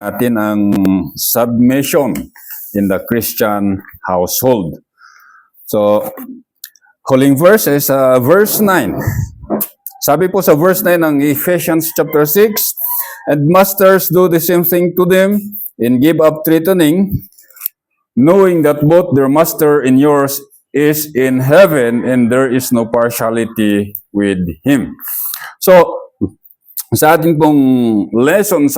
natin ang submission in the Christian household. So, calling verse is verse 9. Sabi po sa verse 9 ng Ephesians chapter 6, "And masters do the same thing to them, and give up threatening, knowing that both their master and yours is in heaven, and there is no partiality with him." So, sa ating pong lesson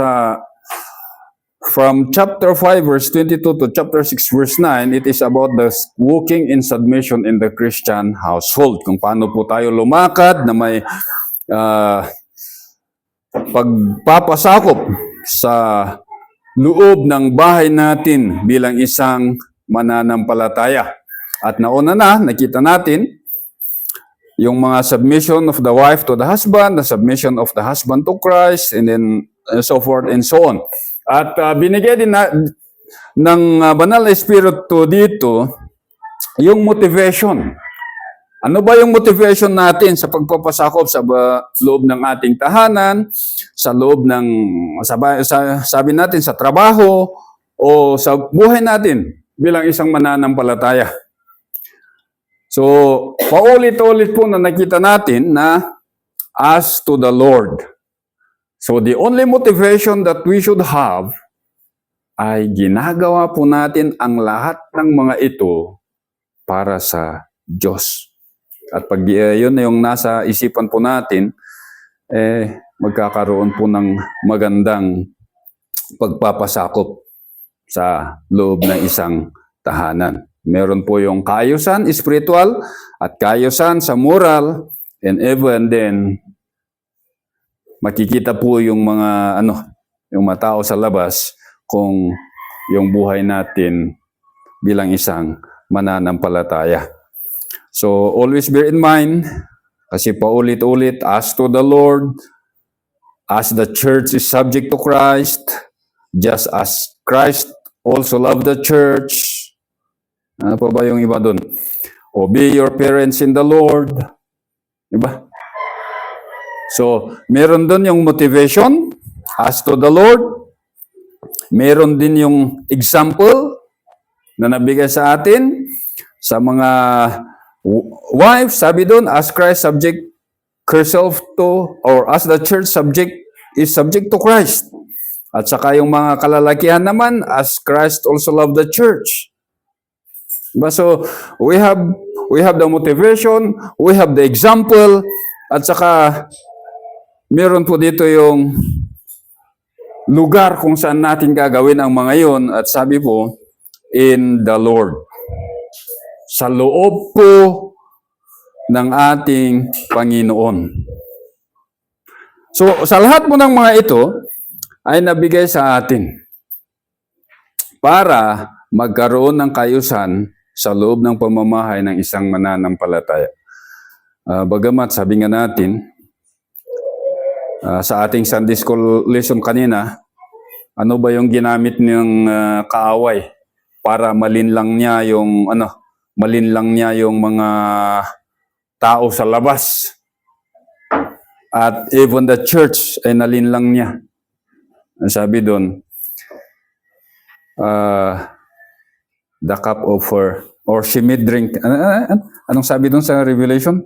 from chapter 5 verse 22 to chapter 6 verse 9, it is about the walking in submission in the Christian household. Kung paano po tayo lumakad na may pagpapasakop sa loob ng bahay natin bilang isang mananampalataya. At nauna nakita natin yung mga submission of the wife to the husband, the submission of the husband to Christ, and then so forth and so on. At binigay din ng Banal na Espiritu dito yung motivation. Ano ba yung motivation natin sa pagpapasakop sa loob ng ating tahanan, sa loob ng, sabi natin, sa trabaho, o sa buhay natin bilang isang mananampalataya? So, paulit-ulit po na nakita natin na as to the Lord. So, the only motivation that we should have ay ginagawa po natin ang lahat ng mga ito para sa Diyos. At pag yun na yung nasa isipan po natin, magkakaroon po ng magandang pagpapasakop sa loob ng isang tahanan. Meron po yung kaayusan spiritual at kaayusan sa moral, and even then makikita po yung mga yung mga tao sa labas kung yung buhay natin bilang isang mananampalataya. So always bear in mind, kasi paulit-ulit, as to the Lord, as the church is subject to Christ, just as Christ also loved the church. Ano pa ba yung iba dun? Obey your parents in the Lord. Diba? So, meron dun yung motivation, as to the Lord. Meron din yung example na nabigay sa atin sa mga wives. Sabi dun, as Christ subject herself to, or as the church is subject to Christ. At saka yung mga kalalakihan naman, as Christ also loved the church. So, we have the motivation, we have the example, at saka meron po dito yung lugar kung saan natin gagawin ang mga yon, at sabi po, in the Lord. Sa loob po ng ating Panginoon. So, sa lahat po ng mga ito ay nabigay sa atin para magkaroon ng kaayusan sa loob ng pamamahay ng isang mananampalataya. Bagamat sabi nga natin, sa ating Sunday School lesson kanina, ano ba yung ginamit niyang kaaway para malinlang niya yung mga tao sa labas. At even the church ay nalinlang niya. Sabi doon, the cup of her, or she may drink. Anong sabi doon sa Revelation?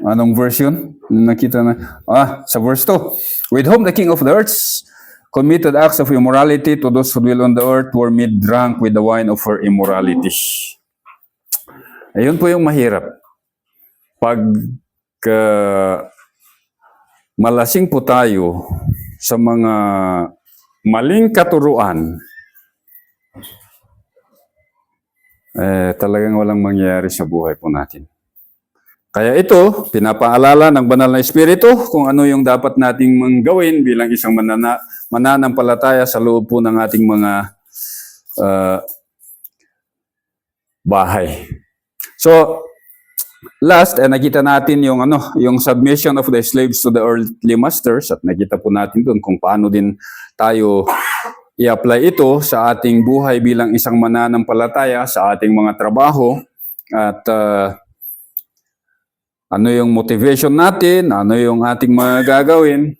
Anong verse yun? Nakita na. Sa verse 2. With whom the king of the earth committed acts of immorality to those who dwell on the earth were made drunk with the wine of her immorality. Ayun po yung mahirap. Pag malasing po tayo sa mga maling katuruan, talagang walang mangyayari sa buhay po natin. Kaya ito, pinapaalala ng Banal na Espiritu kung ano yung dapat nating gawin bilang isang mananampalataya sa loob po ng ating mga bahay. So, last, nakita natin yung submission of the slaves to the earthly masters, at nakita po natin doon kung paano din tayo i-apply ito sa ating buhay bilang isang mananampalataya sa ating mga trabaho. At Ano yung motivation natin? Ano yung ating mga gagawin?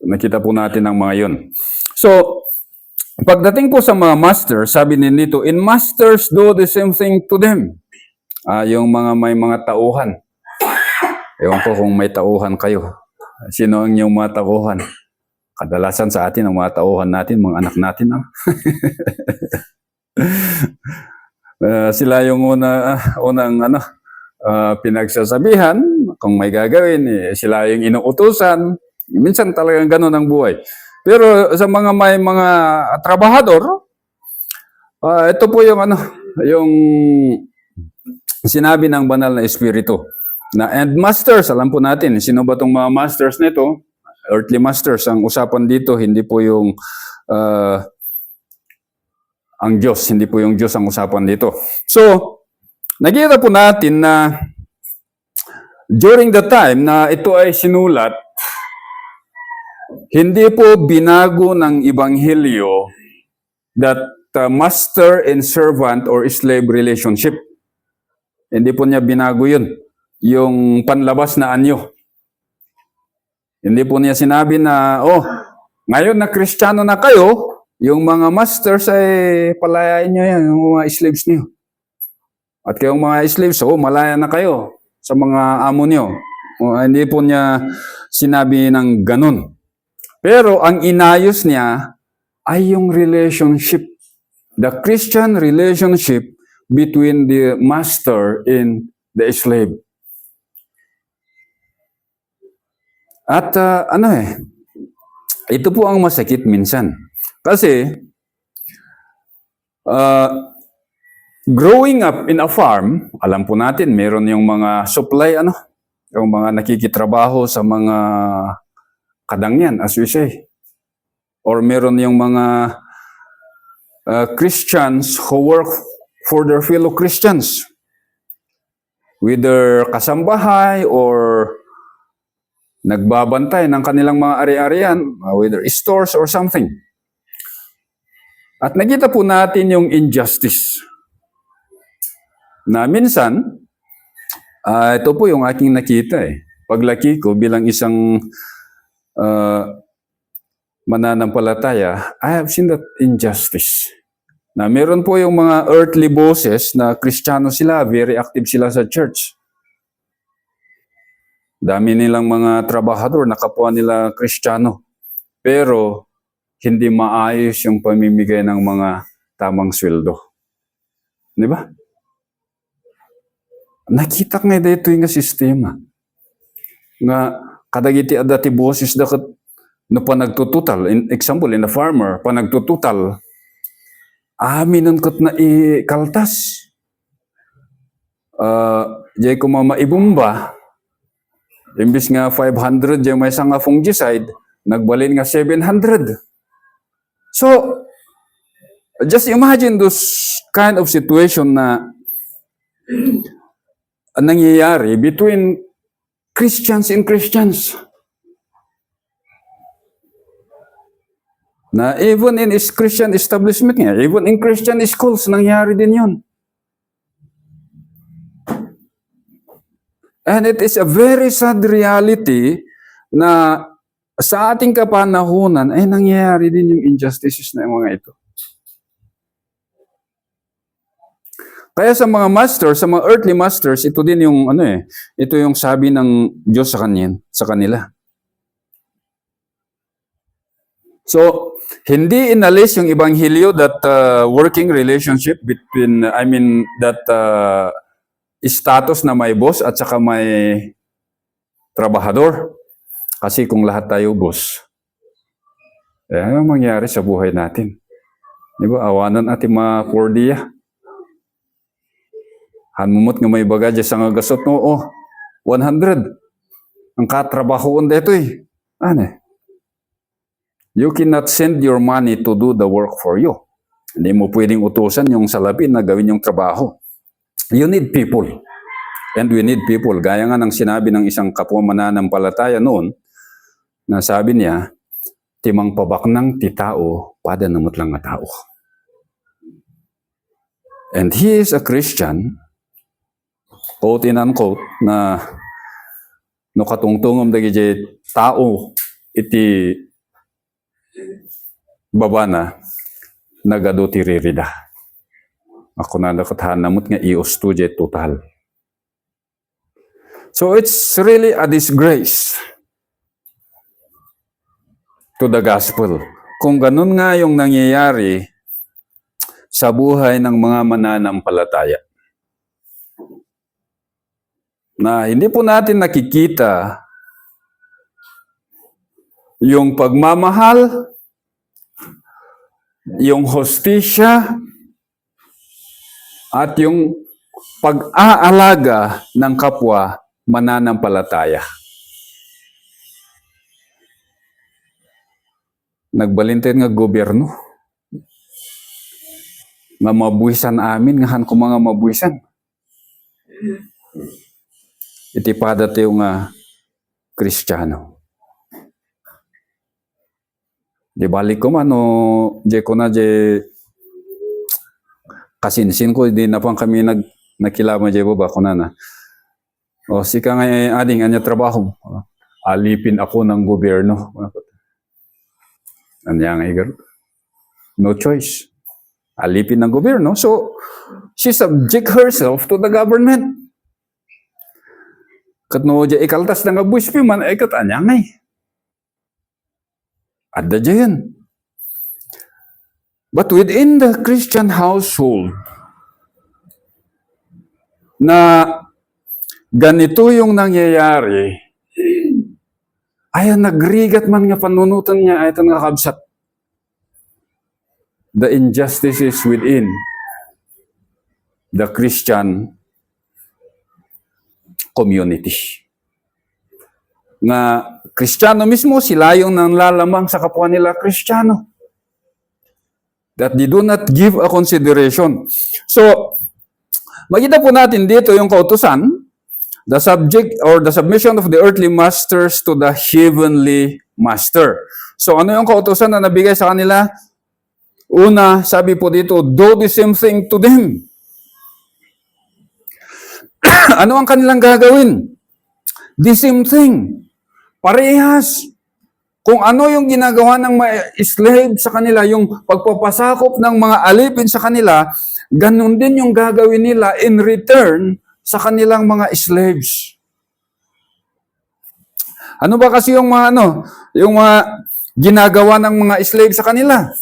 Nakita po natin ang mga yun. So, pagdating po sa mga masters, sabi din dito, in masters do the same thing to them. Yung mga may mga tauhan. Ewan ko kung may tauhan kayo. Sino ang inyong mga tauhan? Kadalasan sa atin, ang mga tauhan natin, mga anak natin. Sila yung unang pinagsasabihan kung may gagawin. Sila yung inuutusan. Minsan talagang ganun ang buhay. Pero sa mga may mga trabahador, ito po yung yung sinabi ng banal na Espiritu. And masters, alam po natin, sino ba itong mga masters nito? Earthly masters. Ang usapan dito, hindi po yung ang Diyos. Hindi po yung Diyos ang usapan dito. So, nakita po natin na during the time na ito ay sinulat, hindi po binago ng Ebanghelyo that master and servant or slave relationship. Hindi po niya binago yun. Yung panlabas na anyo. Hindi po niya sinabi na, ngayon na Kristiyano na kayo, yung mga masters ay palayain nyo yan, yung mga slaves niyo. At kayong mga slaves, malaya na kayo sa mga amo niyo. Hindi po niya sinabi ng ganun. Pero ang inayos niya ay yung relationship. The Christian relationship between the master and the slave. At ito po ang masakit minsan. Kasi, growing up in a farm, alam po natin, meron yung mga supply, yung mga nakikitrabaho sa mga kadangyan, as we say. Or meron yung mga Christians who work for their fellow Christians. Whether kasambahay or nagbabantay ng kanilang mga ari-arian, whether stores or something. At nakita po natin yung injustice. Na minsan, ito po yung aking nakita Paglaki ko bilang isang mananampalataya, I have seen that injustice. Na meron po yung mga earthly bosses na Kristiyano sila, very active sila sa church. Dami nilang mga trabahador, nakapwa nila Kristiyano. Pero, hindi maayos yung pamimigay ng mga tamang sweldo. Di ba? Nakita nga dito yung sistema. Nga, kadagiti adati boses dakat no pa nagtututal. Example, in a farmer, pa nagtututal, aminon kot na ikaltas. Jay ko maibumba, imbis nga 500 yung may nga fungicide, nagbalin nga 700. So, just imagine those kind of situation na nangyayari between Christians and Christians. Na even in Christian establishment nga, even in Christian schools, nangyayari din yun. And it is a very sad reality na sa ating kapanahunan ay nangyayari din yung injustices na yung mga ito. Kaya sa mga masters, sa mga earthly masters, ito din yung ito yung sabi ng Diyos sa kanila. So, hindi inalis yung Ebanghelyo that working relationship between, that status na may boss at saka may trabahador. Kasi kung lahat tayo boss, ano mangyari sa buhay natin? Di ba? Awanan ating mga pordiya. Hanmumot nga may bagadya sa nga gasot no, 100. Ang katrabahoon dito You cannot send your money to do the work for you. Hindi mo pwedeng utusan yung salapi na gawin yung trabaho. You need people. And we need people. Gaya nga ng sinabi ng isang kapwa mananampalataya noon, na sabi niya, timang pabaknang ti tao, pada namot lang nga tao. And he is a Christian, quote in unquote, na no katungtungom dagiti tao iti baba na nagado ti ririda. Ako na nakathanamot nga ios to jet total. So it's really a disgrace to the gospel. Kung ganun nga yung nangyayari sa buhay ng mga mananampalataya, na hindi po natin nakikita yung pagmamahal, yung hostisya, at yung pag-aalaga ng kapwa mananampalataya. Nagbalintay nga gobyerno, nga mabuhisan amin, nga han ko mga mabuhisan. Iti padat yung Kristiyano. Di balik ko man, di ko na kasinsin ko, di na pang kami nakilama di ba ko na. O sika nga ading anya trabaho, alipin ako ng gobyerno. Anya nga igar. No choice. Alipin ng gobyerno. So, she subject herself to the government. Kat no di ikaltas ng abuspi man, kat anya nga Ada dyan. But within the Christian household, na ganito yung nangyayari, ay nagrigat man nga panunutan niya, ay nga kabsat. The injustices within the Christian community. Nga Kristiyano mismo, sila yung nanlalamang sa kapwa nila Kristiyano. That they do not give a consideration. So, makita po natin dito yung kautusan, the subject or the submission of the earthly masters to the heavenly master. So, ano yung kautusan na nabigay sa kanila? Una, sabi po dito, do the same thing to them. Ano ang kanilang gagawin? The same thing. Parehas. Kung ano yung ginagawa ng mga slave sa kanila, yung pagpapasakop ng mga alipin sa kanila, ganun din yung gagawin nila in return sa kanilang mga slaves. Ano ba kasi yung mga yung mga ginagawa ng mga slave sa kanila?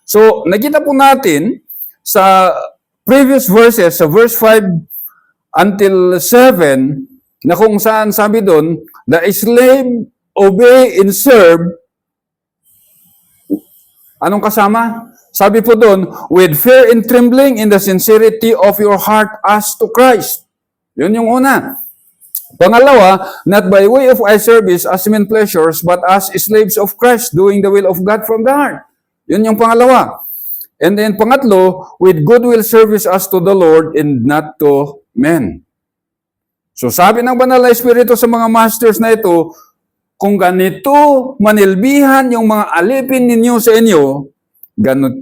So, nakita po natin sa previous verses, sa verse 5 until 7, na kung saan sabi doon, the slave obey and serve. Anong kasama? Sabi po doon, with fear and trembling in the sincerity of your heart as to Christ. Yun yung una. Pangalawa, not by way of eye service as men pleasures, but as slaves of Christ, doing the will of God from the heart. Yun yung pangalawa. And then pangatlo, with goodwill service as to the Lord and not to men. So sabi ng Banal na Espiritu sa mga masters na ito, kung ganito manilbihan yung mga alipin ninyo sa inyo,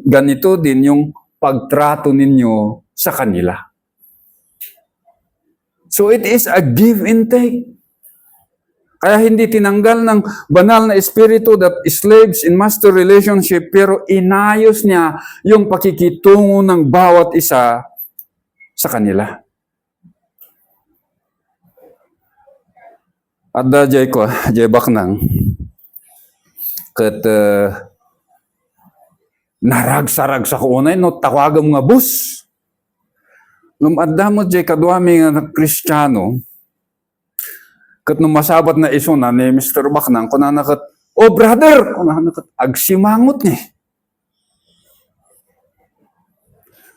ganito din yung pagtrato ninyo sa kanila. So it is a give and take. Kaya hindi tinanggal ng Banal na Espiritu that slaves in master relationship, pero inayos niya yung pakikitungo ng bawat isa sa kanila. At jay ko, jay baknang, kat narag-sarag sa kuunay, no, tawagam nga bus. Nung adamot jay kadwami nga Kristiyano, kat nung masabat na iso na ni Mr. Baknang, kunanakat, oh brother, kunanakat, agsimangot ni.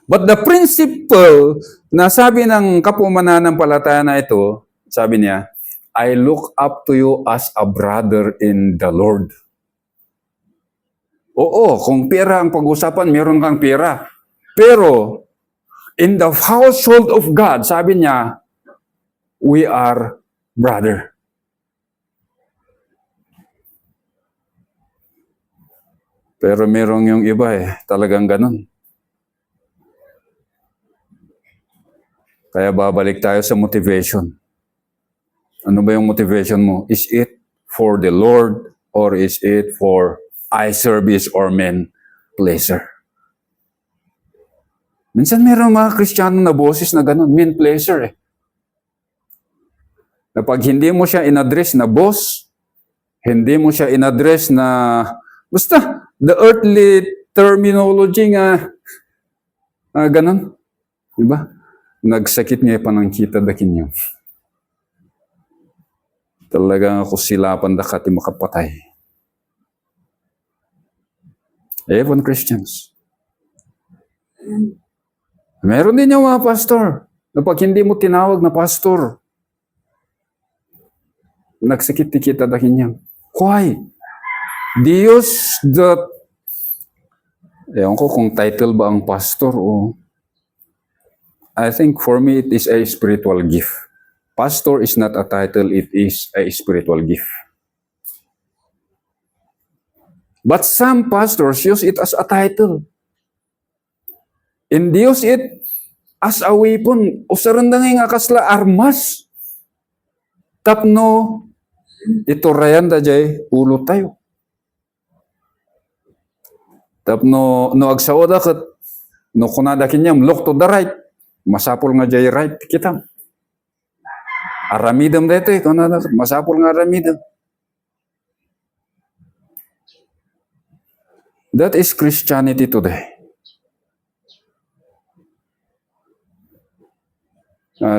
But the principle na sabi ng kapumanampalataya na ito, sabi niya, I look up to you as a brother in the Lord. Oo, kung pera ang pag-usapan, meron kang pera. Pero, in the household of God, sabi niya, we are brother. Pero merong yung iba talagang ganun. Kaya babalik tayo sa motivation. Ano ba yung motivation mo? Is it for the Lord or is it for eye service or men pleasure? Minsan meron mga Kristiyano na boses na gano'n, men pleasure eh. Na pag hindi mo siya in-address na boss, hindi mo siya in-address na, basta, the earthly terminology nga, gano'n. Diba? Nagsakit niya panangkita dakin niyo. Talagang ako silapan da kati makapatay. Even Christians. Meron din yung mga pastor na pag hindi mo tinawag na pastor, nagsakit kita dahin niya. Why? Diyos that, ewan ko kung title ba ang pastor o, I think for me it is a spiritual gift. Pastor is not a title, it is a spiritual gift. But some pastors use it as a title. And use it as a weapon. Usaran na nga kasla armas. Tapno, ito rayan da jay, ulo tayo. Tapno, no agsaoda kat, no kunada kinyam, look to the right. Masapol nga jay right kita. Aramidam dito eh, kunada, masapol nga aramidam. That is Christianity today.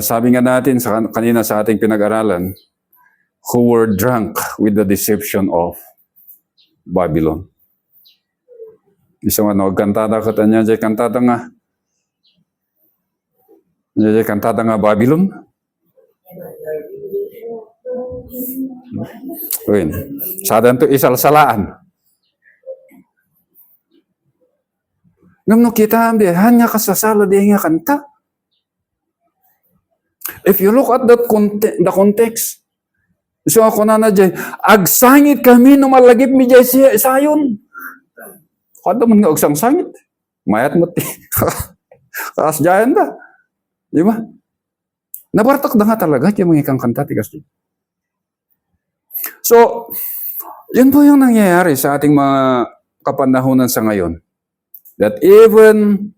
Sabi nga natin kanina sa ating pinag-aralan, who were drunk with the deception of Babylon. Isa nga, kantada ka tanya, jay kantada nga. Jay kantada nga Babylon. Uy, sadan to isalsalaan. Ngamno kita, hanya kasasala di nga kanta. If you look at the context, so ako na jay, agsangit kami no malagip mi jay sayon. Kada man nga agsang sangit. Mayat mo ti. Kaas jayan da. Di ba? Nabartak da nga talaga yung mga ikang kanta tigas. So, yun po yung nangyayari sa ating mga kapanahunan sa ngayon. That even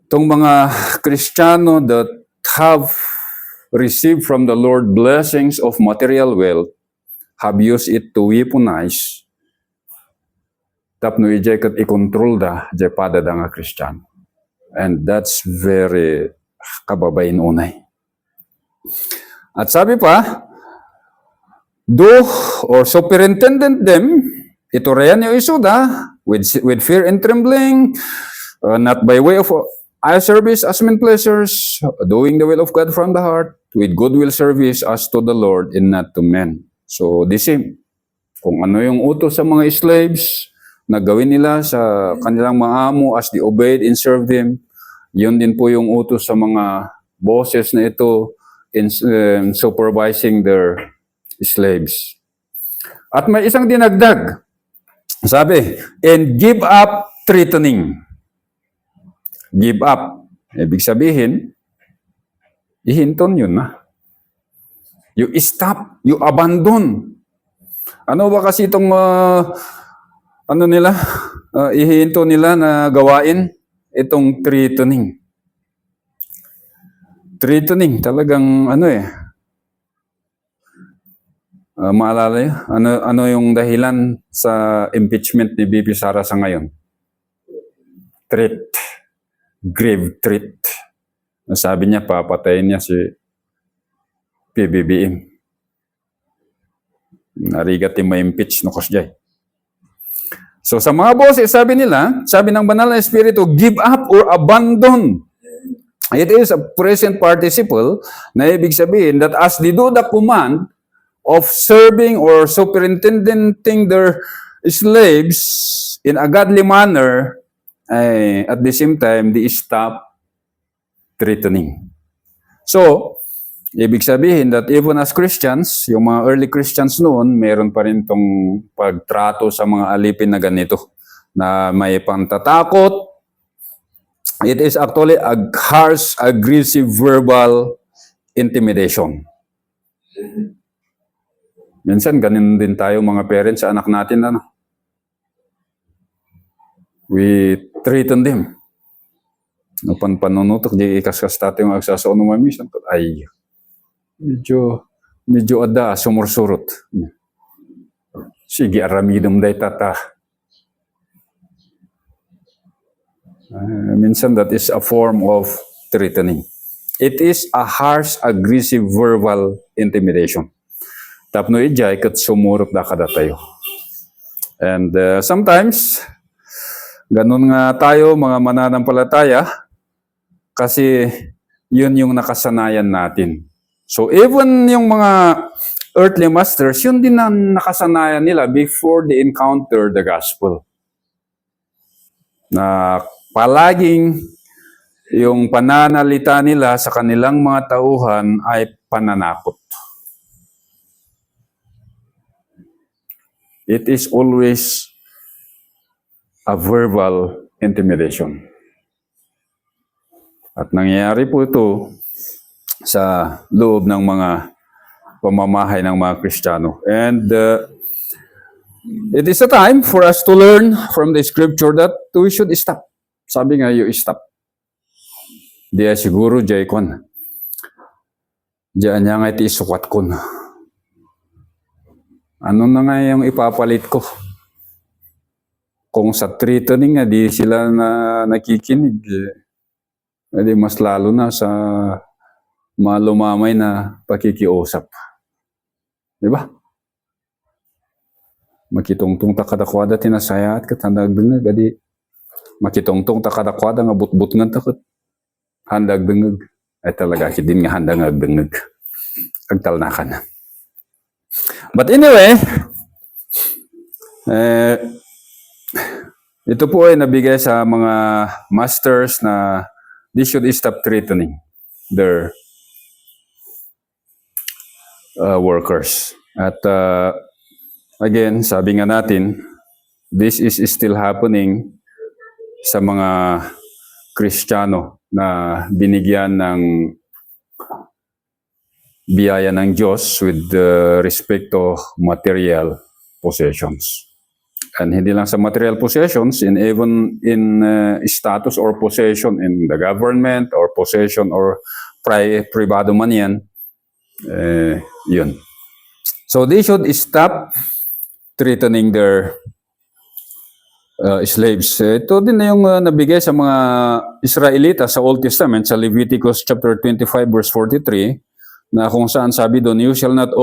tong mga Kristiyano that have received from the Lord blessings of material wealth have used it to weaponize tapno ijay kat i-control da jay pada da nga Kristiyano. And that's very kababain unay. At sabi pa, do or superintendent them, ito reyan yung isuda, with fear and trembling, not by way of eye service as men pleasures, doing the will of God from the heart, with goodwill service as to the Lord and not to men. So, the same. Kung ano yung utos sa mga slaves, na gawin nila sa kanilang mga amo as they obeyed and served them, yun din po yung utos sa mga bosses na ito in supervising their slaves. At may isang dinagdag. Sabi, and give up threatening. Give up. Ibig sabihin, ihinton yun na. You stop, you abandon. Ano ba kasi itong, ihinto nila na gawain? Itong threatening. Threatening, talagang maalala yun? Ano yung dahilan sa impeachment ni BP Sara sa ngayon? Threat. Grave threat. Sabi niya, papatayin niya si PBBM. Narigat yung ma-impeach no kasjay. So sa mga boses, sabi ng banal na espiritu, give up or abandon. It is a present participle na ibig sabihin that as they do the command of serving or superintending their slaves in a godly manner, at the same time, they stop threatening. So, ibig sabihin that even as Christians, yung mga early Christians noon, meron pa rin tong pagtrato sa mga alipin na ganito, na may pantatakot, It is actually a harsh, aggressive verbal intimidation. Minsan, ganun din tayo mga parents sa anak natin. Ano? We threaten them. No panunutok, di ikaskas tayo yung agsasaon ng mamisan. Ay, medyo ada, sumursurot. Sige, aramidom day tata. Minsan, that is a form of threatening. It is a harsh, aggressive verbal intimidation. Tapno ijay kat sumurot na kada tayo. And sometimes, ganun nga tayo, mga mananampalataya, kasi yun yung nakasanayan natin. So even yung mga earthly masters, yun din ang nakasanayan nila before they encounter the gospel. Na palaging yung pananalita nila sa kanilang mga tauhan ay pananakot. It is always a verbal intimidation. At nangyayari po ito sa loob ng mga pamamahay ng mga Kristiyano. And it is a time for us to learn from the scripture that we should stop. Sabi nga, you stop. Di siguro, jay kon. Diyan niya nga iti isukat kon. Ano na nga yung ipapalit ko? Kung sa threatening nga, di sila na nakikinig. Di mas lalo na sa malumamay na pakikiusap. Di ba? Makitungtong takadakwada tinasaya at katandag dengeg. Adi makitungtong takadakwada nga butbut nga takot. Handag dengeg. Ay talaga, din nga handag dengeg. Agtalnakan. But anyway, ito po ay nabigay sa mga masters na they should stop threatening their workers. At again, sabi nga natin, this is still happening sa mga Kristiyano na binigyan ng biyaya ng Diyos with respect to material possessions. And hindi lang sa material possessions, even in status or possession in the government or possession or privado man yan, yun. So they should stop threatening their slaves. Ito din na yung nabigay sa mga Israelita sa Old Testament, sa Leviticus chapter 25 verse 43, na kung saan sabi doon, you shall not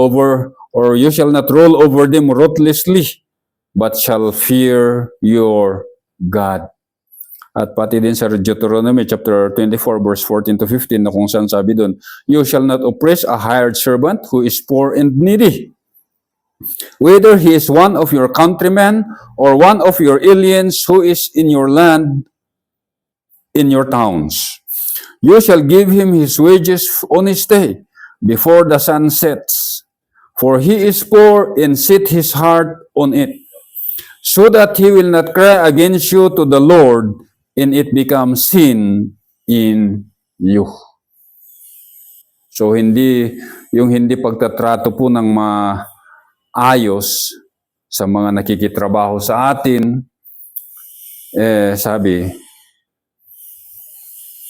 roll over them ruthlessly, but shall fear your God. At pati din sa Deuteronomy chapter 24 verse 14 to 15, na kung saan sabi doon, you shall not oppress a hired servant who is poor and needy, whether he is one of your countrymen or one of your aliens who is in your land, in your towns. You shall give him his wages on his day, before the sun sets, for he is poor and set his heart on it, so that he will not cry against you to the Lord, and it becomes sin in you. So hindi pagtatrato po ng maayos sa mga nakikitrabaho sa atin, sabi,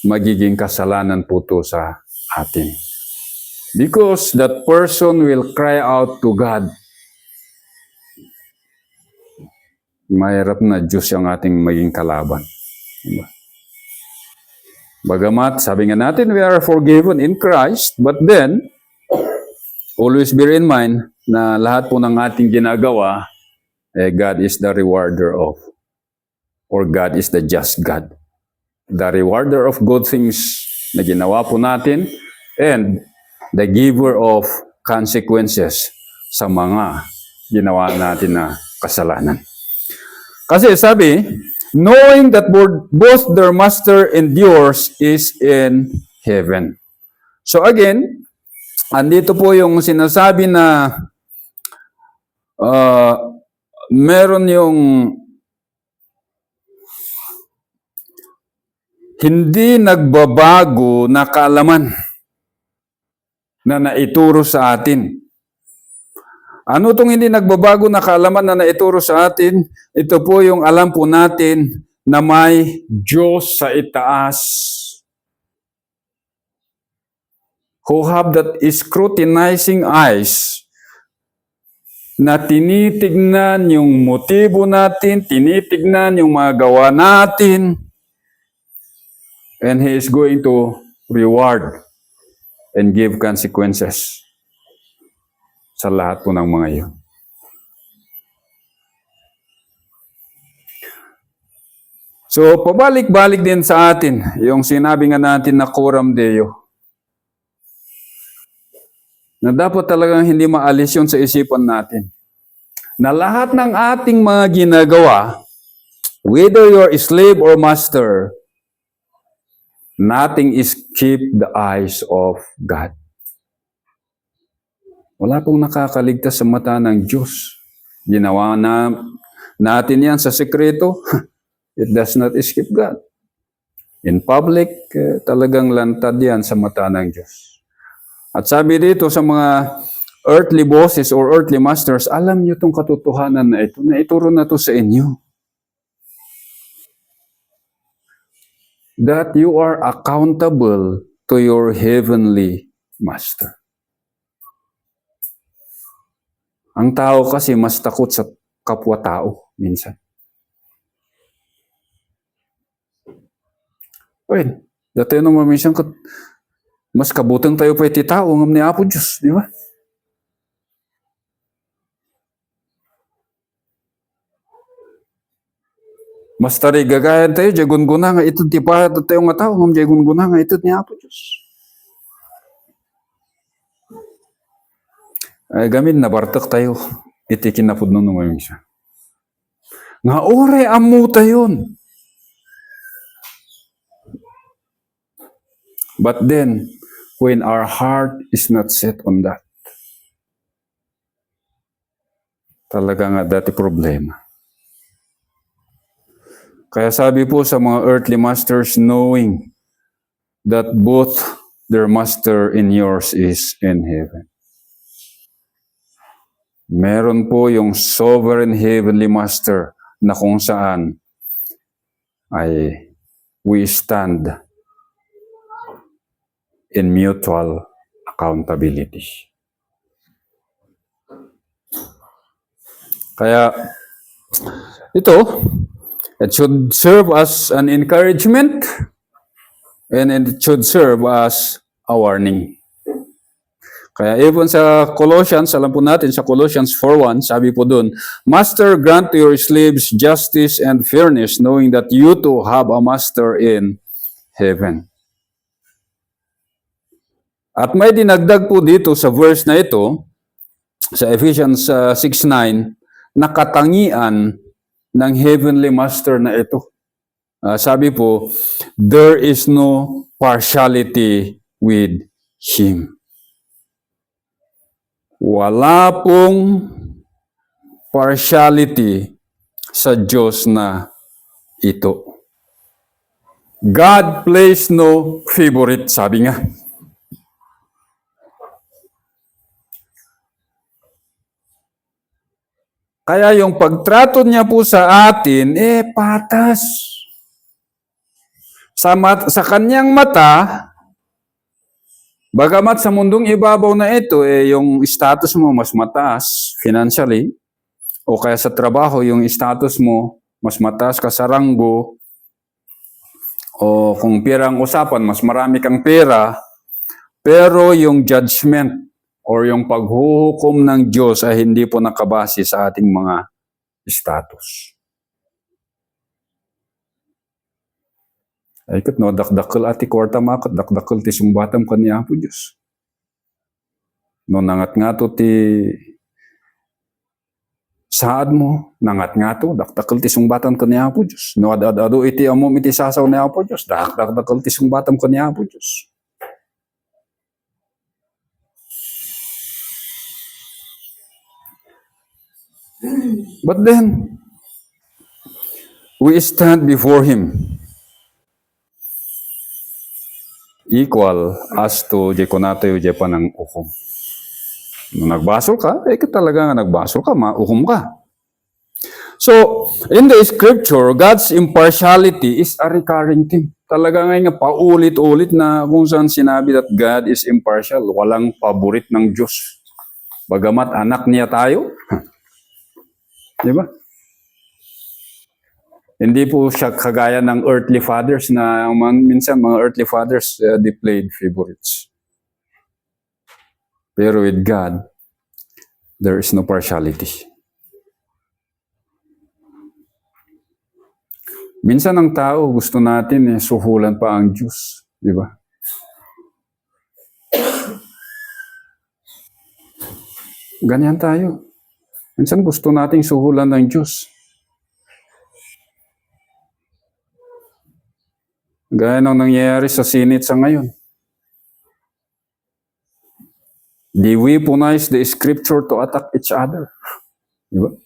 magiging kasalanan po to sa atin. Because that person will cry out to God. Mahirap na Diyos yung ating maging kalaban. Diba? Bagamat, sabi nga natin, we are forgiven in Christ, but then, always bear in mind na lahat po ng ating ginagawa, God is the rewarder of, or God is the just God. The rewarder of good things na ginawa po natin, and the giver of consequences sa mga ginawa natin na kasalanan. Kasi sabi, knowing that both their master and yours is in heaven. So again, andito po yung sinasabi na meron yung hindi nagbabago na kaalaman na naituro sa atin. Ano itong hindi nagbabago na kaalaman na naituro sa atin? Ito po yung alam po natin na may Diyos sa itaas who have that scrutinizing eyes na tinitignan yung motibo natin, tinitignan yung mga gawa natin, and He is going to reward and give consequences sa lahat po ng mga iyon. So, pabalik-balik din sa atin yung sinabi nga natin na coram Deo. Na dapat talagang hindi maalis yun sa isipan natin. Na lahat ng ating mga ginagawa, whether you're a slave or master, nothing escape the eyes of God. Wala pong nakakaligtas sa mata ng Diyos. Ginawa na natin yan sa sekreto. It does not escape God. In public, talagang lantad yan sa mata ng Diyos. At sabi dito sa mga earthly bosses or earthly masters, alam niyo itong katotohanan na ito, na ituro na ito sa inyo. That you are accountable to your heavenly master. Ang tao kasi mas takot sa kapwa-tao minsan. Well, dati naman minsan mas kabutang tayo pa iti tao ngam ni Apo Diyos, di ba? Mas tari gagayan tayo, di gunguna nga ito, di pa tayo nga tao, ngam di gunguna nga ito ni Apo Diyos. Ay gamin, nabartak tayo, iti kinapod nun naman yung isa. Nga ore, amuta yun. But then, when our heart is not set on that, talaga nga dati problema. Kaya sabi po sa mga earthly masters, knowing that both their master and yours is in heaven. Meron po yung sovereign heavenly master na kung saan ay we stand in mutual accountability. Kaya ito, it should serve as an encouragement and it should serve as a warning. Kaya even sa Colossians, alam po natin sa Colossians 4:1, sabi po dun, Master, grant to your slaves justice and fairness, knowing that you too have a master in heaven. At may dinagdag po dito sa verse na ito, sa Ephesians 6:9, na katangian ng heavenly master na ito. Sabi po, there is no partiality with Him. Wala pong partiality sa Diyos na ito. God plays no favorite, sabi nga. Kaya yung pagtrato niya po sa atin, patas. Sa kanyang mata, bagamat sa mundong ibabaw na ito, yung status mo mas mataas financially, o kaya sa trabaho, yung status mo mas mataas ka sa ranggo, o kung pirang usapan, mas marami kang pera, pero yung judgment or yung paghuhukom ng Diyos ay hindi po nakabase sa ating mga status. Ay kat no, dakdakal ati kwarta makat, dakdakal ti sumbatam ka niya po Diyos. No, nangat nga to ti saad mo, nangat nga to, dakdakal ti sumbatan ka niya po Diyos. No, adado iti amom iti sasaw niya po Diyos, dakdakal ti sumbatam ka niya po Diyos. But then, we stand before Him. equal as to je kunatayo je panang ukom. Nung nagbasol ka, talaga nga nagbasol ka, maukom ka. So, in the scripture, God's impartiality is a recurring thing. Talaga nga paulit-ulit na kung saan sinabi that God is impartial. Walang paborit ng Diyos. Bagamat anak niya tayo. Di ba? Hindi po siya kagaya ng earthly fathers na minsan mga earthly fathers, they played favorites. Pero with God, there is no partiality. Minsan ang tao, gusto natin suhulan pa ang Diyos. Di ba? Ganyan tayo. Minsan gusto nating suhulan ng Diyos. Gaya ng nangyayari sa Senate sa ngayon. They weaponize the scripture to attack each other. Diba?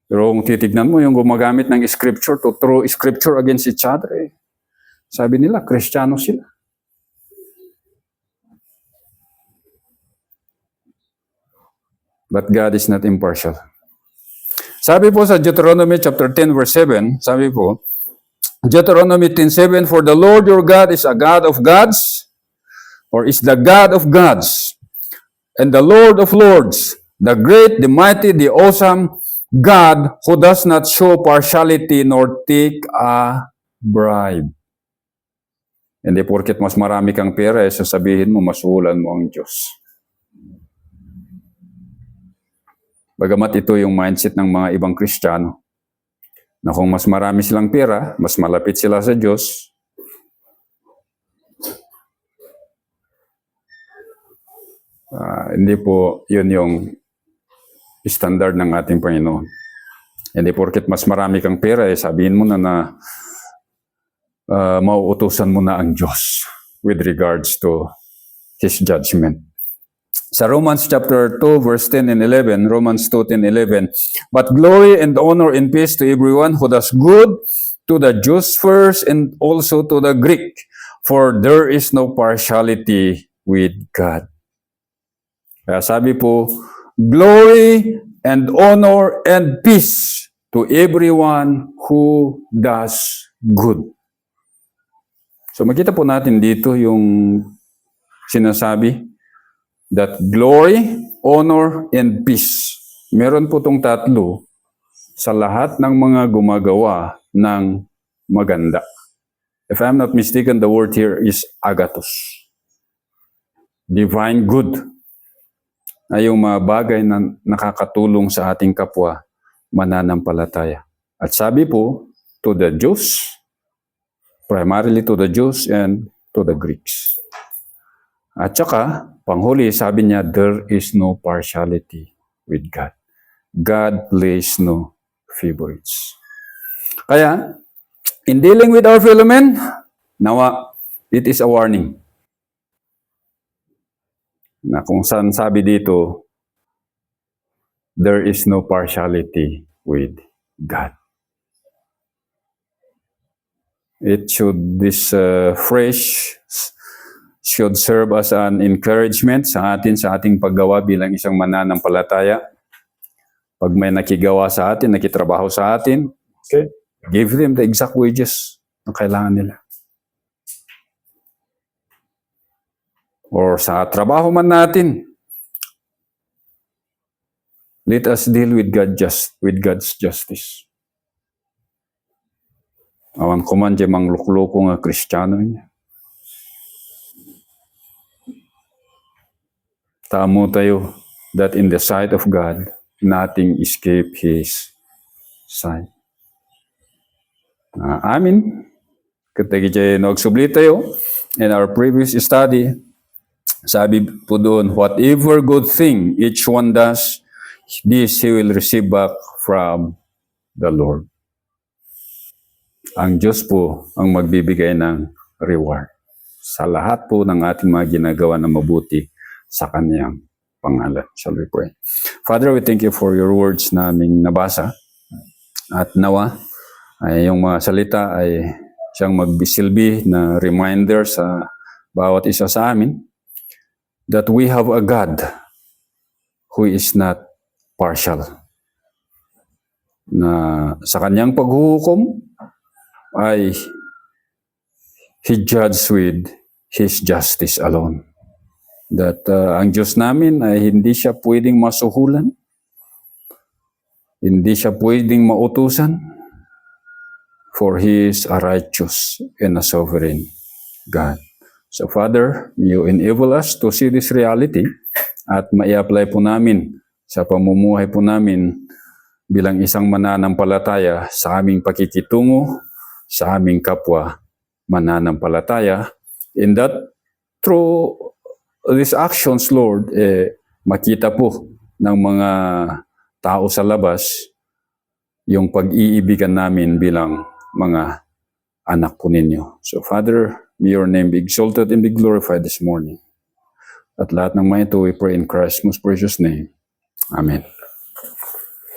Pero kung titignan mo, yung gumagamit ng scripture to throw scripture against each other, sabi nila, Kristiyano sila. But God is not impartial. Sabi po sa Deuteronomy chapter 10 verse 7, sabi po, Deuteronomy 10:7, for the Lord your God is a God of gods, or is the God of gods, and the Lord of lords, the great, the mighty, the awesome God who does not show partiality nor take a bribe. Hindi porket mas marami kang pera, sasabihin mo, masuhulan mo ang Diyos. Bagamat ito yung mindset ng mga ibang Kristiyano, na kung mas marami silang pera, mas malapit sila sa Diyos, hindi po yun yung standard ng ating Panginoon. Hindi porket mas marami kang pera, sabihin mo na mauutusan mo na ang Diyos with regards to His judgment. Sa Romans chapter 2, verse 10 and 11, Romans 2, 10, 11, but glory and honor and peace to everyone who does good, to the Jews first and also to the Greek, for there is no partiality with God. Kaya sabi po, glory and honor and peace to everyone who does good. So makita po natin dito yung sinasabi, that glory, honor, and peace. Meron po itong tatlo sa lahat ng mga gumagawa ng maganda. If I'm not mistaken, the word here is agathos. Divine good. Ay yung mga bagay na nakakatulong sa ating kapwa mananampalataya. At sabi po, to the Jews, primarily to the Jews and to the Greeks. At saka, panghuli, sabi niya, there is no partiality with God. God plays no favorites. Kaya, in dealing with our fellow men, nawa, it is a warning. Na kung saan sabi dito, there is no partiality with God. This phrase should serve as an encouragement sa ating paggawa bilang isang mananampalataya. Pag may nakigawa sa atin, nakitrabaho sa atin, okay, give them the exact wages na kailangan nila. Or sa trabaho man natin, let us deal with God's justice. Awan ko man dyan mang lukloko nga Kristiyano niya. Tamo tayo that in the sight of God, nothing escape His sight. Amin. Katagi tayo nagsubli tayo in our previous study, sabi po doon, whatever good thing each one does, this he will receive back from the Lord. Ang Diyos po ang magbibigay ng reward sa lahat po ng ating mga ginagawa na mabuti sa Kanyang pangalan. Shall we pray? Father, we thank you for your words na aming nabasa. At nawa, ay yung mga salita ay siyang magbisilbi na reminder sa bawat isa sa amin that we have a God who is not partial. Na sa kanyang paghuhukom ay He judges with His justice alone. That ang Diyos namin ay hindi siya pwedeng masuhulan, hindi siya pwedeng mautusan, for He is a righteous and a sovereign God. So Father, You enable us to see this reality at mai-apply po namin sa pamumuhay po namin bilang isang mananampalataya sa aming pakikitungo sa aming kapwa mananampalataya. In that, through these actions, Lord, makita po ng mga tao sa labas yung pag-iibigan namin bilang mga anak po ninyo. So Father, may Your name be exalted and be glorified this morning. At lahat ng mga ito, we pray in Christ's most precious name. Amen.